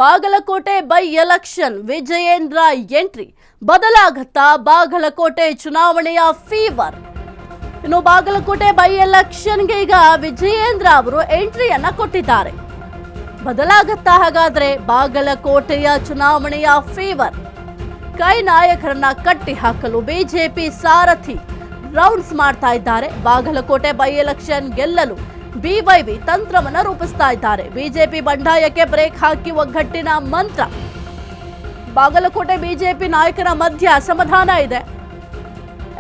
Bagalkot by election Vijayendra entry ಬದಲಾಗುತ್ತಾ ಬಾಗಲಕೋಟೆ ಚುನಾವಣೆಯ fever. ಇನ್ನು ಬಾಗಲಕೋಟೆ ಬೈ ಎಲೆಕ್ಷನ್ಗೆ ಈಗ ವಿಜಯೇಂದ್ರ ಅವರು ಎಂಟ್ರಿಯನ್ನ ಕೊಟ್ಟಿದ್ದಾರೆ. ಬದಲಾಗುತ್ತಾ ಹಾಗಾದ್ರೆ ಬಾಗಲಕೋಟೆಯ ಚುನಾವಣೆಯ ಫೀವರ್. ಕೈ ನಾಯಕರನ್ನ ಕಟ್ಟಿ ಹಾಕಲು ಬಿಜೆಪಿ ಸಾರಥಿ ರೌಂಡ್ಸ್ ಮಾಡ್ತಾ ಇದ್ದಾರೆ. ಬಾಗಲಕೋಟೆ ಬೈ ಎಲೆಕ್ಷನ್ ಗೆಲ್ಲಲು ಬಿವೈವಿ ತಂತ್ರವನ್ನ ರೂಪಿಸ್ತಾ ಇದ್ದಾರೆ. ಬಿಜೆಪಿ ಬಂಡಾಯಕ್ಕೆ ಬ್ರೇಕ್ ಹಾಕಿ ಒಗ್ಗಟ್ಟಿನ ಮಂತ್ರ. ಬಾಗಲಕೋಟೆ ಬಿಜೆಪಿ ನಾಯಕರ ಮಧ್ಯ ಅಸಮಾಧಾನ ಇದೆ.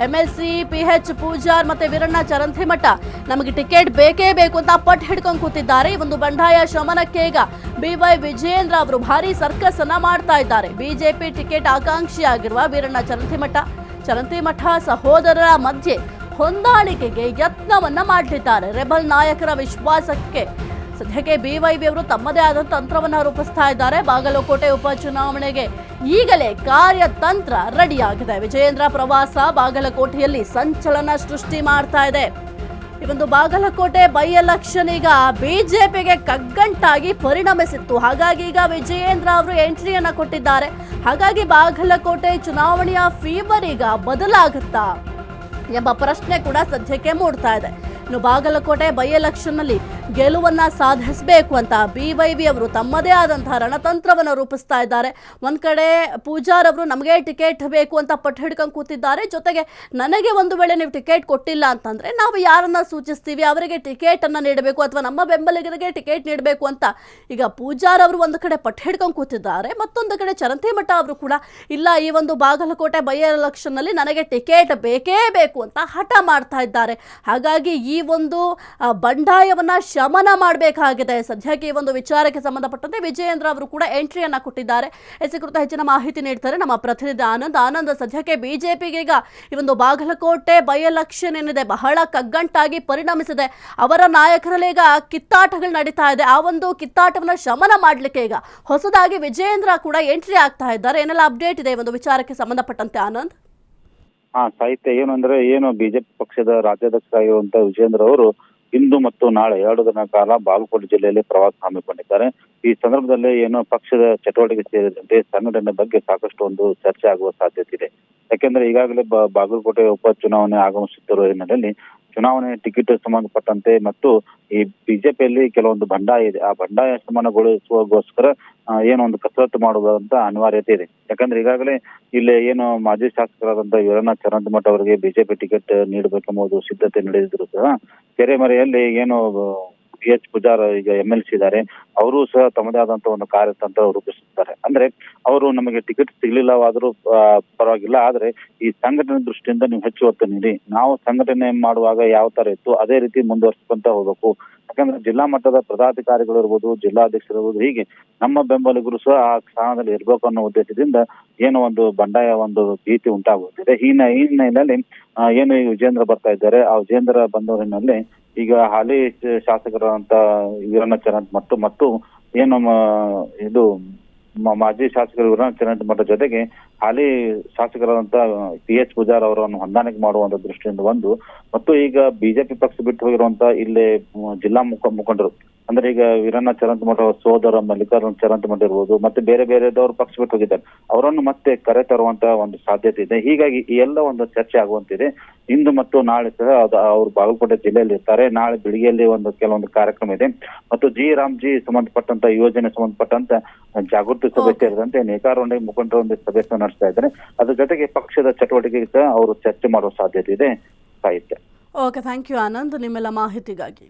ಎಂಎಲ್ಸಿ PH ಪೂಜಾರ್ ಮತ್ತೆ ವೀರಣ್ಣ ಚರಂತಿಮಠ ನಮಗೆ ಟಿಕೆಟ್ ಬೇಕೇ ಬೇಕು ಅಂತ ಪಟ್ಟು ಹಿಡ್ಕೊಂಡು ಕೂತಿದ್ದಾರೆ. ಈ ಒಂದು ಬಂಡಾಯ ಶಮನಕ್ಕೆ ಈಗ BY ವಿಜಯೇಂದ್ರ ಅವರು ಭಾರಿ ಸರ್ಕಸ್ ಅನ್ನ ಮಾಡ್ತಾ ಇದ್ದಾರೆ. ಬಿಜೆಪಿ ಟಿಕೆಟ್ ಆಕಾಂಕ್ಷಿಯಾಗಿರುವ ವೀರಣ್ಣ ಚರಂತಿಮಠ ಸಹೋದರರ ಮಧ್ಯೆ ಹೊಂದಾಣಿಕೆಗೆ ಯತ್ನವನ್ನ ಮಾಡಲಿದ್ದಾರೆ. ರೆಬಲ್ ನಾಯಕರ ವಿಶ್ವಾಸಕ್ಕೆ ಸದ್ಯಕ್ಕೆ BYV ಅವರು ತಮ್ಮದೇ ಆದ ತಂತ್ರವನ್ನ ರೂಪಿಸ್ತಾ ಇದ್ದಾರೆ. ಬಾಗಲಕೋಟೆ ಉಪಚುನಾವಣೆಗೆ ಈಗಲೇ ಕಾರ್ಯತಂತ್ರ ರೆಡಿಯಾಗಿದೆ. ವಿಜಯೇಂದ್ರ ಪ್ರವಾಸ ಬಾಗಲಕೋಟೆಯಲ್ಲಿ ಸಂಚಲನ ಸೃಷ್ಟಿ ಮಾಡ್ತಾ ಇದೆ. ಈ ಒಂದು ಬಾಗಲಕೋಟೆ ಬೈ ಎಲೆಕ್ಷನ್ ಈಗ ಬಿಜೆಪಿಗೆ ಕಗ್ಗಂಟಾಗಿ ಪರಿಣಮಿಸಿತ್ತು. ಹಾಗಾಗಿ ಈಗ ವಿಜಯೇಂದ್ರ ಅವರು ಎಂಟ್ರಿಯನ್ನ ಕೊಟ್ಟಿದ್ದಾರೆ. ಹಾಗಾಗಿ ಬಾಗಲಕೋಟೆ ಚುನಾವಣೆಯ ಫೀವರ್ ಈಗ ಬದಲಾಗುತ್ತಾ ಎಂಬ ಪ್ರಶ್ನೆ ಕೂಡ ಸದ್ಯಕ್ಕೆ ಮೂಡ್ತಾ ಇದೆ. ಇನ್ನು ಬಾಗಲಕೋಟೆ ಬೈ ಎಲೆಕ್ಷನ್ ನಲ್ಲಿ ಗೆಲುವನ್ನ ಸಾಧಿಸಬೇಕು ಅಂತ BYV ಅವರು ತಮ್ಮದೇ ಆದಂತಹ ರಣತಂತ್ರವನ್ನು ರೂಪಿಸ್ತಾ ಇದ್ದಾರೆ. ಒಂದ್ ಕಡೆ ಪೂಜಾರ್ ಅವರು ನಮಗೆ ಟಿಕೆಟ್ ಬೇಕು ಅಂತ ಪಟ್ಟು ಹಿಡ್ಕೊಂಡು ಕೂತಿದ್ದಾರೆ. ಜೊತೆಗೆ ನನಗೆ ಒಂದು ವೇಳೆ ನೀವು ಟಿಕೆಟ್ ಕೊಟ್ಟಿಲ್ಲ ಅಂತಂದ್ರೆ ನಾವು ಯಾರನ್ನ ಸೂಚಿಸ್ತೀವಿ ಅವರಿಗೆ ಟಿಕೆಟ್ ಅನ್ನ ನೀಡಬೇಕು ಅಥವಾ ನಮ್ಮ ಬೆಂಬಲಿಗರಿಗೆ ಟಿಕೆಟ್ ನೀಡಬೇಕು ಅಂತ ಈಗ ಪೂಜಾರ್ ಅವರು ಒಂದು ಕಡೆ ಪಟ್ಟು ಹಿಡ್ಕೊಂಡು ಕೂತಿದ್ದಾರೆ. ಮತ್ತೊಂದು ಕಡೆ ಚರಂತಿಮಠ ಅವರು ಕೂಡ ಇಲ್ಲ, ಈ ಒಂದು ಬಾಗಲಕೋಟೆ ಬೈ ಎಲೆಕ್ಷನ್ ನಲ್ಲಿ ನನಗೆ ಟಿಕೆಟ್ ಬೇಕೇ ಬೇಕು ಅಂತ ಹಠ ಮಾಡ್ತಾ ಇದ್ದಾರೆ. ಹಾಗಾಗಿ ಈ ಒಂದು ಬಂಡಾಯವನ್ನ ಶಮನ ಮಾಡಬೇಕಾಗಿದೆ. ಸದ್ಯಕ್ಕೆ ಈ ಒಂದು ವಿಚಾರಕ್ಕೆ ಸಂಬಂಧಪಟ್ಟಂತೆ ವಿಜಯೇಂದ್ರ ಅವರು ಕೂಡ ಎಂಟ್ರಿಯನ್ನ ಕೊಟ್ಟಿದ್ದಾರೆ. ಈ ಕುರಿತು ಹೆಚ್ಚಿನ ಮಾಹಿತಿ ನೀಡ್ತಾರೆ ನಮ್ಮ ಪ್ರತಿನಿಧಿ ಆನಂದ್. ಸದ್ಯಕ್ಕೆ ಬಿಜೆಪಿಗೆ ಈಗ ಈ ಒಂದು ಬಾಗಲಕೋಟೆ ಬೈ ಎಲೆಕ್ಷನ್ ಏನಿದೆ ಬಹಳ ಕಗ್ಗಂಟಾಗಿ ಪರಿಣಮಿಸಿದೆ. ಅವರ ನಾಯಕರಲ್ಲಿ ಈಗ ಕಿತ್ತಾಟಗಳು ನಡೀತಾ ಇದೆ. ಆ ಒಂದು ಕಿತ್ತಾಟವನ್ನ ಶಮನ ಮಾಡಲಿಕ್ಕೆ ಈಗ ಹೊಸದಾಗಿ ವಿಜಯೇಂದ್ರ ಕೂಡ ಎಂಟ್ರಿ ಆಗ್ತಾ ಇದ್ದಾರೆ. ಏನೆಲ್ಲ ಅಪ್ಡೇಟ್ ಇದೆ ಈ ಒಂದು ವಿಚಾರಕ್ಕೆ ಸಂಬಂಧಪಟ್ಟಂತೆ ಆನಂದ್? ಸಾಹಿತ್ಯ ಏನು ಬಿಜೆಪಿ ಪಕ್ಷದ ರಾಜ್ಯಾಧ್ಯಕ್ಷರಾಗಿರುವಂತಹ ವಿಜಯೇಂದ್ರ ಅವರು ಇಂದು ಮತ್ತು ನಾಳೆ 2 ದಿನಗಳ ಕಾಲ ಬಾಗಲಕೋಟೆ ಜಿಲ್ಲೆಯಲ್ಲಿ ಪ್ರವಾಸ ಹಮ್ಮಿಕೊಂಡಿದ್ದಾರೆ. ಈ ಸಂದರ್ಭದಲ್ಲಿ ಪಕ್ಷದ ಚಟುವಟಿಕೆ ಸೇರಿದಂತೆ ಸಂಘಟನೆ ಬಗ್ಗೆ ಸಾಕಷ್ಟು ಒಂದು ಚರ್ಚೆ ಆಗುವ ಸಾಧ್ಯತೆ ಇದೆ. ಯಾಕೆಂದ್ರೆ ಈಗಾಗಲೇ ಬಾಗಲಕೋಟೆ ಉಪಚುನಾವಣೆ ಆಗಮಿಸುತ್ತಿರುವ ಹಿನ್ನೆಲೆಯಲ್ಲಿ ಚುನಾವಣೆ ಟಿಕೆಟ್ ಸಂಬಂಧಪಟ್ಟಂತೆ ಮತ್ತು ಈ ಬಿಜೆಪಿಯಲ್ಲಿ ಕೆಲವೊಂದು ಬಂಡಾಯ ಇದೆ. ಆ ಬಂಡಾಯ ಶಮನಗೊಳಿಸುವಗೋಸ್ಕರ ಒಂದು ಕಸರತ್ತು ಮಾಡುವಂತ ಅನಿವಾರ್ಯತೆ ಇದೆ. ಯಾಕಂದ್ರೆ ಈಗಾಗಲೇ ಇಲ್ಲಿ ಮಾಜಿ ಶಾಸಕರಾದಂತಹ ವೀರಣ್ಣ ಚರಂತಿಮಠ ಅವರಿಗೆ ಬಿಜೆಪಿ ಟಿಕೆಟ್ ನೀಡಬೇಕೆಂಬುದು ಸಿದ್ಧತೆ ನಡೆದಿದ್ರು ಸಹ ತೆರೆಮರೆಯಲ್ಲಿ PH ಪೂಜಾರ್ ಈಗ MLC ಇದ್ದಾರೆ. ಅವರು ಸಹ ತಮ್ಮದೇ ಆದಂತಹ ಒಂದು ಕಾರ್ಯತಂತ್ರ ರೂಪಿಸುತ್ತಾರೆ. ಅಂದ್ರೆ ಅವರು ನಮಗೆ ಟಿಕೆಟ್ ಸಿಗ್ಲಿಲ್ಲವಾದ್ರೂ ಪರವಾಗಿಲ್ಲ, ಆದ್ರೆ ಈ ಸಂಘಟನೆ ದೃಷ್ಟಿಯಿಂದ ನೀವು ಹೆಚ್ಚು ಒತ್ತು ನೀಡಿ, ನಾವು ಸಂಘಟನೆ ಮಾಡುವಾಗ ಯಾವ ತರ ಇತ್ತು ಅದೇ ರೀತಿ ಮುಂದುವರಿಸಿಕೊಂತ ಹೋಗ್ಬೇಕು. ಯಾಕಂದ್ರೆ ಜಿಲ್ಲಾ ಮಟ್ಟದ ಪದಾಧಿಕಾರಿಗಳು ಇರ್ಬೋದು, ಜಿಲ್ಲಾಧ್ಯಕ್ಷರು ಇರ್ಬೋದು, ಹೀಗೆ ನಮ್ಮ ಬೆಂಬಲಿಗರು ಸಹ ಆ ಸ್ಥಾನದಲ್ಲಿ ಇರ್ಬೇಕು ಅನ್ನೋ ಉದ್ದೇಶದಿಂದ ಒಂದು ಬಂಡಾಯ ಭೀತಿ ಉಂಟಾಗುತ್ತಿದೆ. ಈ ಹಿನ್ನೆಲೆಯಲ್ಲಿ ಈ ವಿಜೇಂದ್ರ ಬರ್ತಾ ಇದ್ದಾರೆ. ಆ ವಿಜೇಂದ್ರ ಬಂದವರಿನಲ್ಲಿ ಈಗ ಹಾಲಿ ಶಾಸಕರಾದಂತ ವೀರಣ್ಣ ಚರಂತಿಮಠ ಮತ್ತು ಮಾಜಿ ಶಾಸಕರು ವೀರಣ್ಣ ಚರಂತಿಮಠ ಜೊತೆಗೆ ಹಾಲಿ ಶಾಸಕರಾದಂತ PH ಪೂಜಾರ್ ಅವರನ್ನು ಹೊಂದಾಣಿಕೆ ಮಾಡುವಂತ ದೃಷ್ಟಿಯಿಂದ ಮತ್ತು ಈಗ ಬಿಜೆಪಿ ಪಕ್ಷ ಬಿಟ್ಟು ಹೋಗಿರುವಂತ ಇಲ್ಲಿ ಜಿಲ್ಲಾ ಮುಖಂಡರು ಅಂದ್ರೆ ಈಗ ವೀರಣ್ಣ ಚರಂತಿಮಠ ಸೋದರ ಮಲ್ಲಿಕಾರ್ಜುನ ಚರಂತಿಮಠ ಇರ್ಬೋದು, ಮತ್ತೆ ಬೇರೆದವರು ಪಕ್ಷ ಬಿಟ್ಟು ಹೋಗಿದ್ದಾರೆ, ಅವರನ್ನು ಮತ್ತೆ ಕರೆ ತರುವಂತ ಒಂದು ಸಾಧ್ಯತೆ ಇದೆ. ಹೀಗಾಗಿ ಈ ಎಲ್ಲ ಒಂದು ಚರ್ಚೆ ಆಗುವಂತಿದೆ. ಇಂದು ಮತ್ತು ನಾಳೆ ಸಹ ಅವರು ಬಾಗಲಕೋಟೆ ಜಿಲ್ಲೆಯಲ್ಲಿ ಇರ್ತಾರೆ. ನಾಳೆ ಬೆಳಿಗ್ಗೆಯಲ್ಲಿ ಕೆಲವೊಂದು ಕಾರ್ಯಕ್ರಮ ಇದೆ ಮತ್ತು ರಾಮ್ಜಿ ಸಂಬಂಧಪಟ್ಟಂತ ಯೋಜನೆ ಸಂಬಂಧಪಟ್ಟಂತ ಜಾಗೃತಿ ಸಭೆ ಸೇರಿದಂತೆ ನೇಕಾರೊಂದಿಗೆ ಮುಖಂಡರೊಂದಿಗೆ ಸಭೆ ನಡೆಸ್ತಾ ಇದ್ದಾರೆ. ಅದ್ರ ಜೊತೆಗೆ ಪಕ್ಷದ ಚಟುವಟಿಕೆಗೆ ಸಹ ಅವರು ಚರ್ಚೆ ಮಾಡುವ ಸಾಧ್ಯತೆ ಇದೆ. ಸಾಹಿತ್ಯ. ಓಕೆ, ಥ್ಯಾಂಕ್ ಯು ಆನಂದ್ ನಿಮ್ಮೆಲ್ಲ ಮಾಹಿತಿಗಾಗಿ.